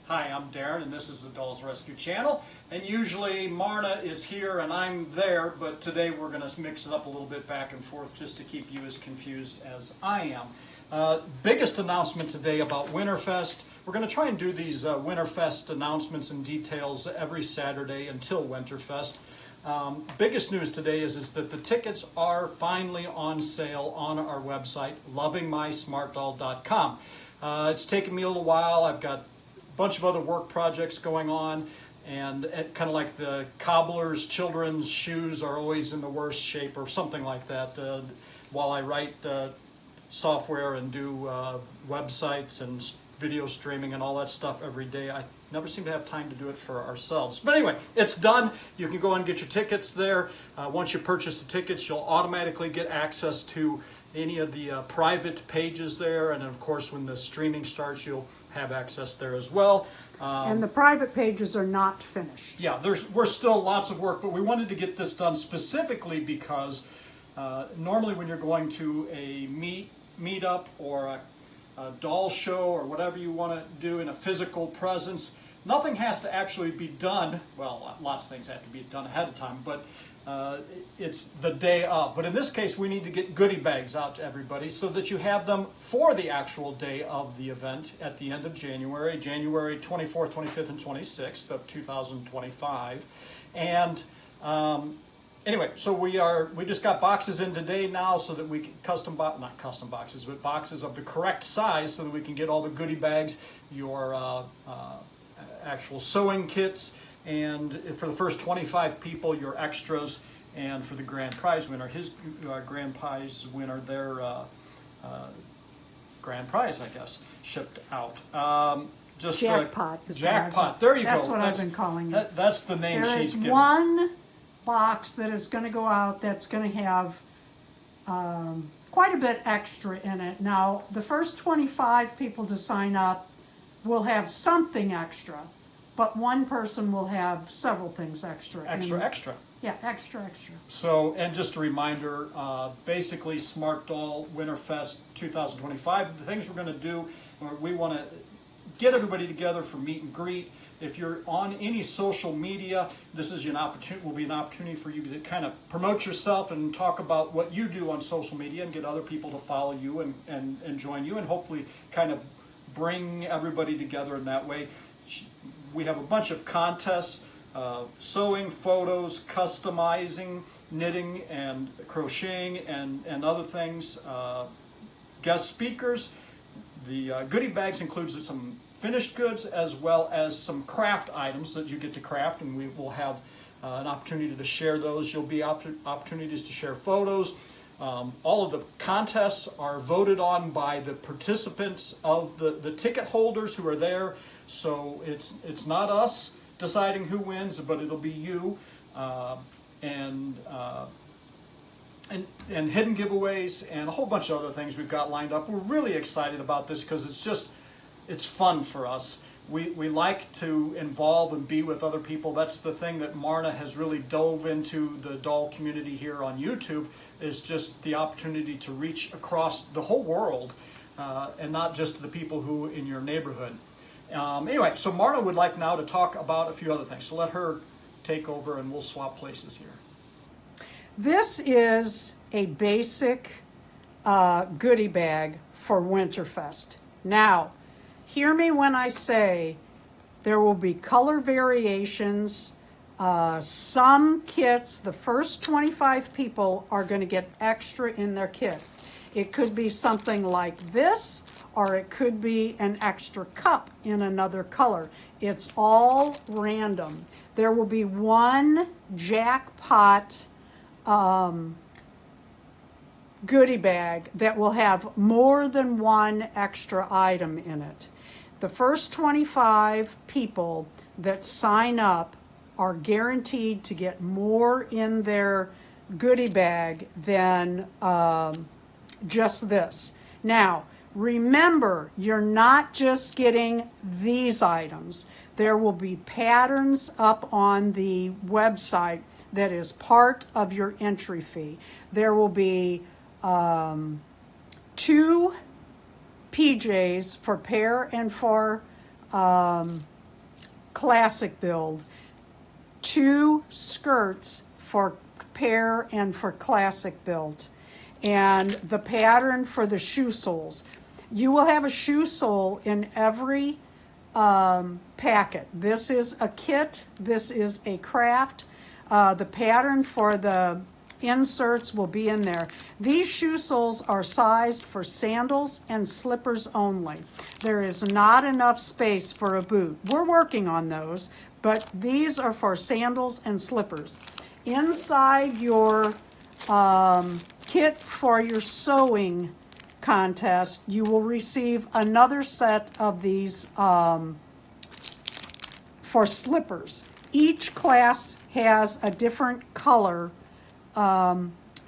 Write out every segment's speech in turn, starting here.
Hi, I'm Darren, and this is the Dolls Rescue Channel. And usually Marna is here and I'm there, but today we're going to mix it up a little bit back and forth just to keep you as confused as I am. Biggest announcement today about Winterfest. We're going to try and do these Winterfest announcements and details every Saturday until Winterfest. Biggest news today is that the tickets are finally on sale on our website, lovingmysmartdoll.com. It's taken me a little while. I've got bunch of other work projects going on, and kind of like the cobbler's children's shoes are always in the worst shape or something like that. While I write software and do websites and video streaming and all that stuff every day, I never seem to have time to do it for ourselves. But anyway, it's done. You can go and get your tickets there. Once you purchase the tickets, you'll automatically get access to any of the private pages there, and of course when the streaming starts you'll have access there as well. And the private pages are not finished. Yeah, we're still lots of work, but we wanted to get this done specifically because normally when you're going to a meetup or a doll show or whatever you want to do in a physical presence, nothing has to actually be done. Well, lots of things have to be done ahead of time, but it's the day of. But in this case, we need to get goodie bags out to everybody so that you have them for the actual day of the event at the end of January 24th, 25th, and 26th of 2025. And anyway, so we just got boxes in today now so that we can not custom boxes, but boxes of the correct size so that we can get all the goodie bags, your actual sewing kits, and for the first 25 people, your extras, and for the grand prize winner, their grand prize, I guess, shipped out. Just jackpot. Jackpot. There you go. That's what I've been calling it. That's the name she's given. There is one box that is going to go out that's going to have quite a bit extra in it. Now, the first 25 people to sign up will have something extra, but one person will have several things extra. Extra. Yeah, extra. So, and just a reminder, basically Smart Doll Winterfest 2025, the things we're going to do, we want to get everybody together for meet and greet. If you're on any social media, this is will be an opportunity for you to kind of promote yourself and talk about what you do on social media and get other people to follow you and join you, and hopefully kind of bring everybody together in that way. We have a bunch of contests, sewing, photos, customizing, knitting and crocheting and other things, guest speakers. The goodie bags includes some finished goods as well as some craft items that you get to craft, and we will have an opportunity to share those. You'll be opportunities to share photos. All of the contests are voted on by the participants of the ticket holders who are there. So it's not us deciding who wins, but it'll be you, and hidden giveaways and a whole bunch of other things we've got lined up. We're really excited about this because it's fun for us. We like to involve and be with other people. That's the thing that Marna has really dove into the doll community here on YouTube, is just the opportunity to reach across the whole world, and not just the people who in your neighborhood. Anyway, so Marna would like now to talk about a few other things. So let her take over and we'll swap places here. This is a basic goodie bag for Winterfest. Now, hear me when I say there will be color variations. Some kits, the first 25 people are going to get extra in their kit. It could be something like this, or it could be an extra cup in another color. It's all random. There will be one jackpot goodie bag that will have more than one extra item in it. The first 25 people that sign up are guaranteed to get more in their goodie bag than just this. Now, remember, you're not just getting these items. There will be patterns up on the website that is part of your entry fee. There will be 2 PJs for pair and for classic build, 2 skirts for pair and for classic build, and the pattern for the shoe soles. You will have a shoe sole in every packet. This is a kit. This is a craft. The pattern for the inserts will be in there. These shoe soles are sized for sandals and slippers only. There is not enough space for a boot. We're working on those, but these are for sandals and slippers. Inside your kit for your sewing contest, you will receive another set of these for slippers. Each class has a different color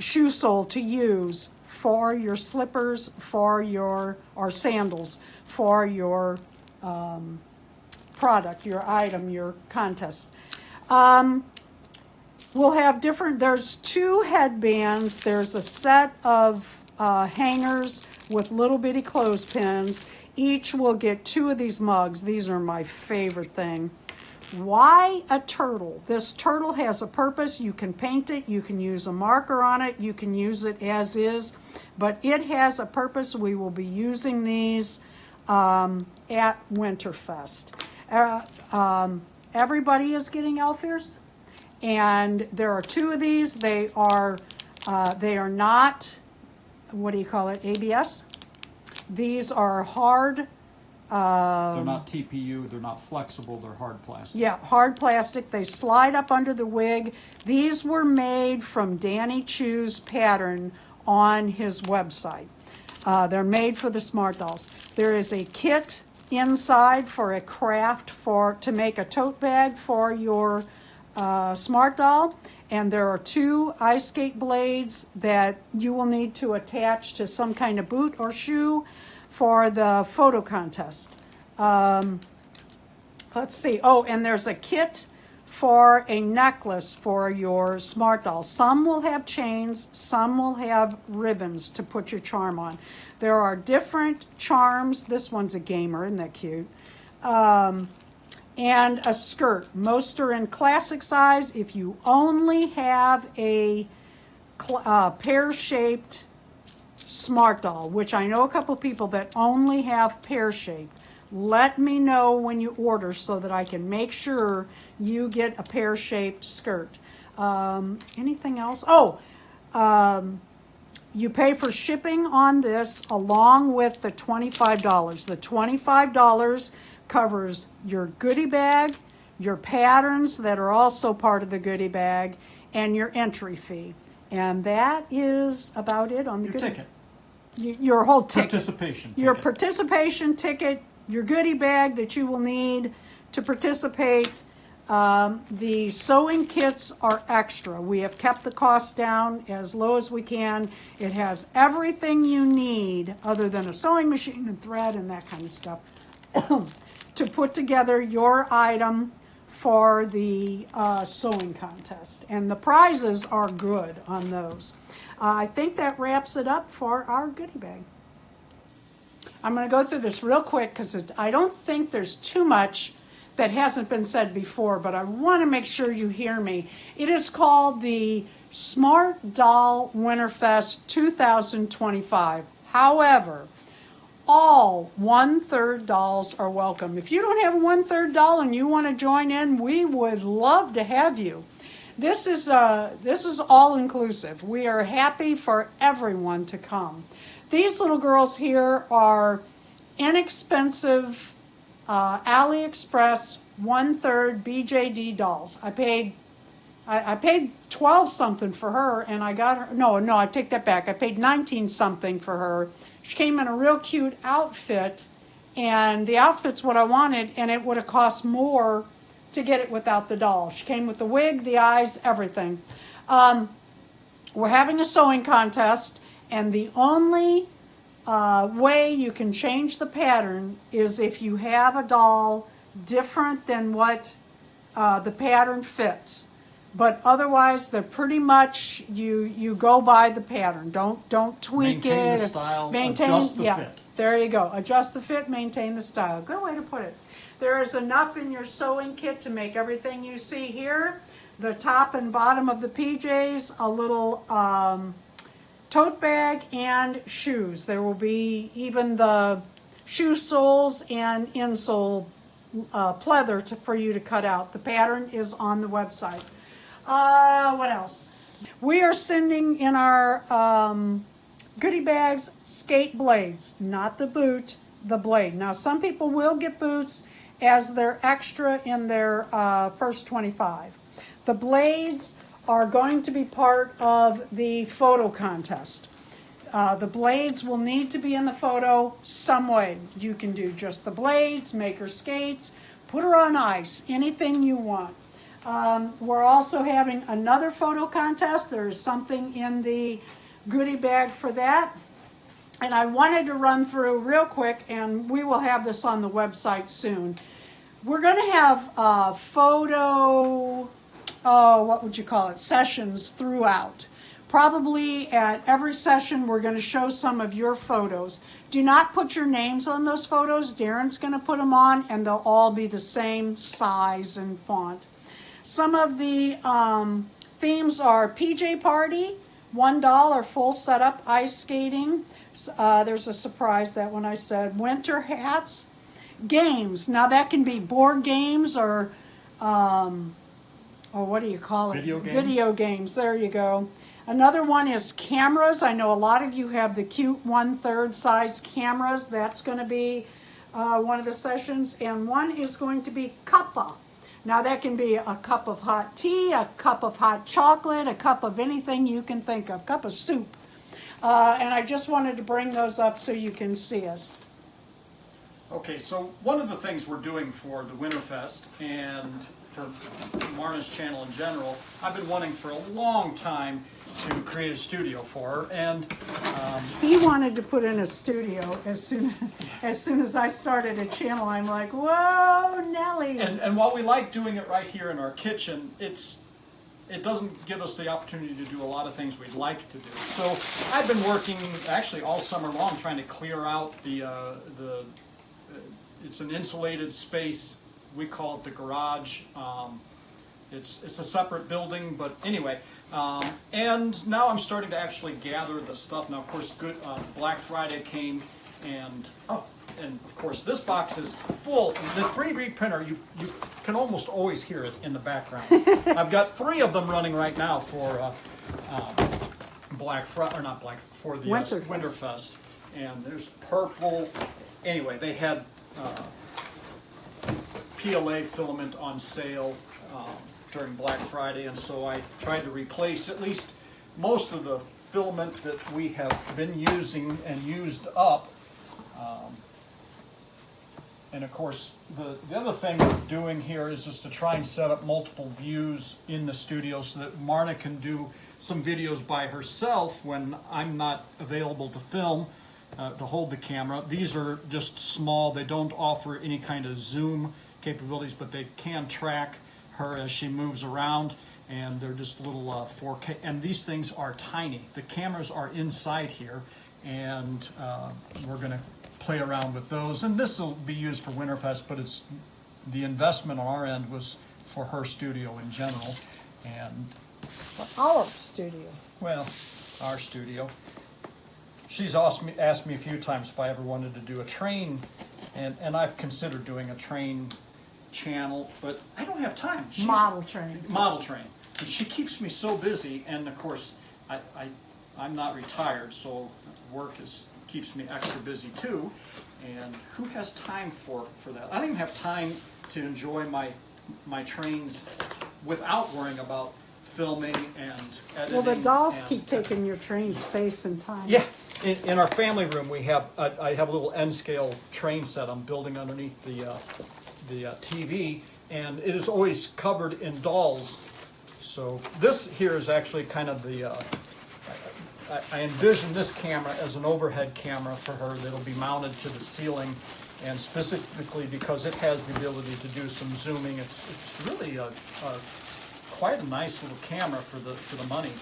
shoe sole to use for your slippers, for your, or sandals, for your product, your item, your contest. We'll have different, there's 2 headbands, there's a set of hangers with little bitty clothespins. Each will get 2 of these mugs. These are my favorite thing. Why a turtle? This turtle has a purpose. You can paint it, you can use a marker on it, you can use it as is, but it has a purpose. We will be using these at Winterfest. Everybody is getting elf ears, and there are 2 of these. They are not, what do you call it, ABS? These are hard. They're not TPU, they're not flexible, they're hard plastic. Yeah, hard plastic. They slide up under the wig. These were made from Danny Chu's pattern on his website. They're made for the Smart Dolls. There is a kit inside for a craft to make a tote bag for your Smart Doll. And there are 2 ice skate blades that you will need to attach to some kind of boot or shoe for the photo contest. Let's see. Oh, and there's a kit for a necklace for your Smart Doll. Some will have chains, some will have ribbons to put your charm on. There are different charms. This one's a gamer, isn't that cute? And a skirt. Most are in classic size. If you only have a pear-shaped Smart Doll, which I know a couple people that only have pear-shaped, let me know when you order so that I can make sure you get a pear-shaped skirt. Anything else? Oh, you pay for shipping on this along with the $25. The $25 covers your goodie bag, your patterns that are also part of the goodie bag, and your entry fee. And that is about it on the goodie ticket. Your whole ticket. Participation ticket. Your participation ticket, your goodie bag that you will need to participate. The sewing kits are extra. We have kept the cost down as low as we can. It has everything you need other than a sewing machine and thread and that kind of stuff to put together your item for the sewing contest. And the prizes are good on those. I think that wraps it up for our goodie bag. I'm going to go through this real quick because I don't think there's too much that hasn't been said before, but I want to make sure you hear me. It is called the Smart Doll Winterfest 2025. However, all 1/3 dolls are welcome. If you don't have a 1/3 doll and you want to join in, we would love to have you. This is all inclusive. We are happy for everyone to come. These little girls here are inexpensive AliExpress 1/3 BJD dolls. I paid 12 something for her, and I got her. No, I take that back. I paid 19 something for her. She came in a real cute outfit, and the outfit's what I wanted, and it would have cost more to get it without the doll. She came with the wig, the eyes, everything. We're having a sewing contest, and the only way you can change the pattern is if you have a doll different than what the pattern fits. But otherwise, they're pretty much, you go by the pattern. Don't tweak Maintain it. the style, adjust the fit. There you go. Adjust the fit, maintain the style. Good way to put it. There is enough in your sewing kit to make everything you see here. The top and bottom of the PJs, a little tote bag, and shoes. There will be even the shoe soles and insole pleather for you to cut out. The pattern is on the website. What else? We are sending in our goodie bags skate blades, not the boot, the blade. Now, some people will get boots as their extra in their first 25. The blades are going to be part of the photo contest. The blades will need to be in the photo some way. You can do just the blades, make her skates, put her on ice, anything you want. We're also having another photo contest. There's something in the goodie bag for that. And I wanted to run through real quick, and we will have this on the website soon. We're going to have photo, what would you call it, sessions throughout. Probably at every session, we're going to show some of your photos. Do not put your names on those photos. Deron's going to put them on, and they'll all be the same size and font. Some of the themes are PJ Party, $1 full setup ice skating. There's a surprise that when I said winter hats. Games. Now that can be board games or what do you call it? Video games. Video games. There you go. Another one is cameras. I know a lot of you have the cute 1/3 size cameras. That's going to be one of the sessions. And one is going to be cuppa. Now that can be a cup of hot tea, a cup of hot chocolate, a cup of anything you can think of, cup of soup. And I just wanted to bring those up so you can see us. Okay, so one of the things we're doing for the Winterfest and for Marna's channel in general, I've been wanting for a long time to create a studio for her, and he wanted to put in a studio as soon as I started a channel. I'm like, whoa, Nelly! And while we like doing it right here in our kitchen, it doesn't give us the opportunity to do a lot of things we'd like to do. So I've been working actually all summer long trying to clear out it's an insulated space. We call it the garage. It's a separate building, but anyway. And now I'm starting to actually gather the stuff. Now, of course, Black Friday came, and of course this box is full. The 3D printer, you can almost always hear it in the background. I've got 3 of them running right now for for the Winterfest. And there's purple. Anyway, they had PLA filament on sale during Black Friday, and so I tried to replace at least most of the filament that we have been using and used up. And of course, the other thing we're doing here is just to try and set up multiple views in the studio so that Marna can do some videos by herself when I'm not available to film. To hold the camera. These are just small. They don't offer any kind of zoom capabilities, but they can track her as she moves around, and they're just little 4K. And these things are tiny. The cameras are inside here, and we're going to play around with those. And this will be used for Winterfest, but the investment on our end was for her studio in general. And our studio. Well, our studio. She's asked me a few times if I ever wanted to do a train, and I've considered doing a train channel, but I don't have time. Model train. And she keeps me so busy, and of course, I'm not retired, so work keeps me extra busy too, and who has time for that? I don't even have time to enjoy my trains without worrying about filming and editing. Well, the dolls keep taking your train space and time. Yeah. In our family room, I have a little N-scale train set I'm building underneath the TV, and it is always covered in dolls. So this here is actually kind of I envision this camera as an overhead camera for her that'll be mounted to the ceiling, and specifically because it has the ability to do some zooming, it's really quite a nice little camera for the money.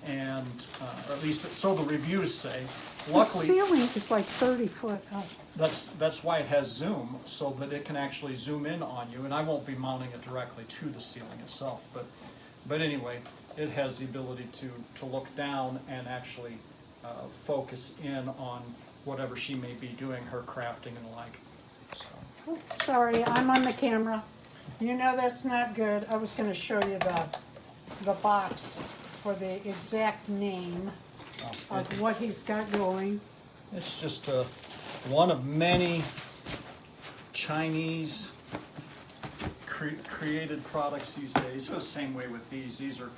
and or at least so the reviews say. The Luckily, ceiling is like 30 foot up. that's why it has zoom, so that it can actually zoom in on you. And I won't be mounting it directly to the ceiling itself, but anyway, it has the ability to look down and actually focus in on whatever she may be doing, her crafting and the like. So. Oh, sorry, I'm on the camera. You know that's not good. I was going to show you the box for the exact name of what he's got going. It's just one of many Chinese created products these days. So the same way with these. These are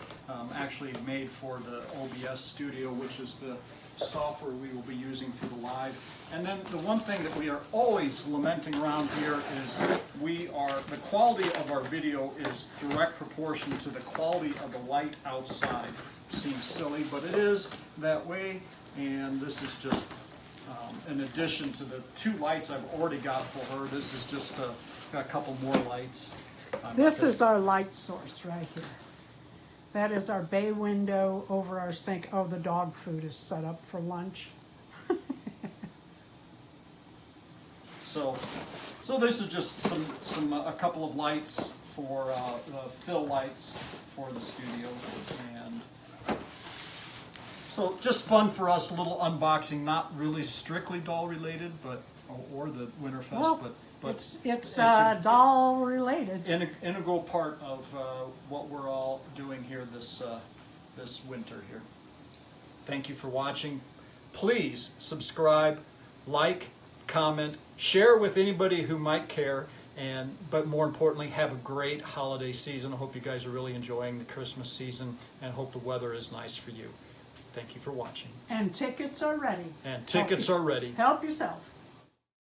actually made for the OBS Studio, which is the software we will be using for the live. And then the one thing that we are always lamenting around here is the quality of our video is direct proportion to the quality of the light outside. Seems silly, but it is that way. And this is just in addition to the 2 lights I've already got for her. This is just a couple more lights. This is our light source right here. That is our bay window over our sink. Oh, the dog food is set up for lunch. So this is just a couple of lights for fill lights for the studio, and so just fun for us. A little unboxing, not really strictly doll related, but or the Winterfest, Well, but it's doll related. Integral part of what we're all doing here this winter here. Thank you for watching. Please subscribe, like, comment, share with anybody who might care, but more importantly, have a great holiday season. I hope you guys are really enjoying the Christmas season, and hope the weather is nice for you. Thank you for watching. And tickets are ready. And tickets are ready. Help yourself.